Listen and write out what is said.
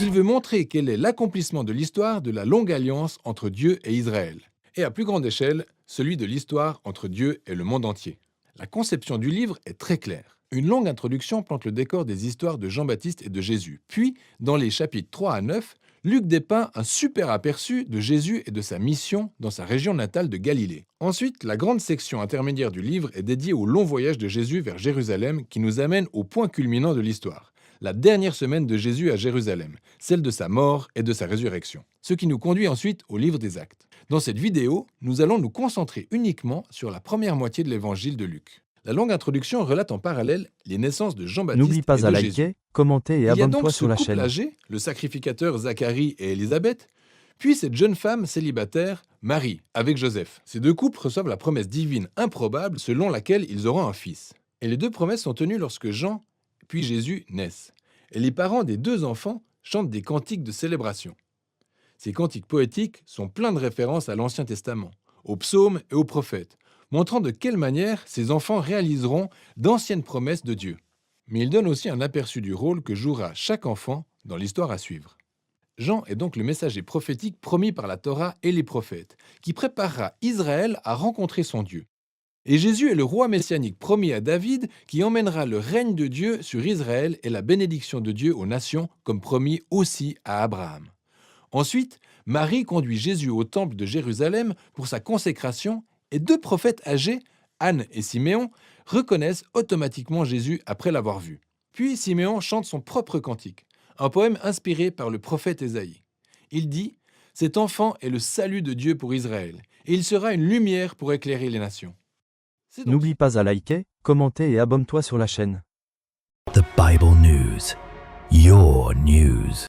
Il veut montrer quel est l'accomplissement de l'histoire de la longue alliance entre Dieu et Israël. Et à plus grande échelle, celui de l'histoire entre Dieu et le monde entier. La conception du livre est très claire. Une longue introduction plante le décor des histoires de Jean-Baptiste et de Jésus. Puis, dans les chapitres 3 à 9, Luc dépeint un super aperçu de Jésus et de sa mission dans sa région natale de Galilée. Ensuite, la grande section intermédiaire du livre est dédiée au long voyage de Jésus vers Jérusalem qui nous amène au point culminant de l'histoire. La dernière semaine de Jésus à Jérusalem, celle de sa mort et de sa résurrection. Ce qui nous conduit ensuite au livre des Actes. Dans cette vidéo, nous allons nous concentrer uniquement sur la première moitié de l'évangile de Luc. La longue introduction relate en parallèle les naissances de Jean-Baptiste N'oublie pas et de à Jésus. liker, commenter et Il y a abonne-toi donc sur ce la couple chaîne. âgé, le sacrificateur Zacharie et Élisabeth, puis cette jeune femme célibataire, Marie, avec Joseph. Ces deux couples reçoivent la promesse divine improbable selon laquelle ils auront un fils. Et les deux promesses sont tenues lorsque Jean puis Jésus naissent. Et les parents des deux enfants chantent des cantiques de célébration. Ces cantiques poétiques sont pleins de références à l'Ancien Testament, aux psaumes et aux prophètes, montrant de quelle manière ces enfants réaliseront d'anciennes promesses de Dieu. Mais ils donnent aussi un aperçu du rôle que jouera chaque enfant dans l'histoire à suivre. Jean est donc le messager prophétique promis par la Torah et les prophètes, qui préparera Israël à rencontrer son Dieu. Et Jésus est le roi messianique promis à David qui emmènera le règne de Dieu sur Israël et la bénédiction de Dieu aux nations, comme promis aussi à Abraham. Ensuite, Marie conduit Jésus au temple de Jérusalem pour sa consécration et deux prophètes âgés, Anne et Siméon, reconnaissent automatiquement Jésus après l'avoir vu. Puis Siméon chante son propre cantique, un poème inspiré par le prophète Ésaïe. Il dit « Cet enfant est le salut de Dieu pour Israël, et il sera une lumière pour éclairer les nations. » C'est donc N'oublie pas à liker, commenter et abonne-toi sur la chaîne. The Bible News. Your news.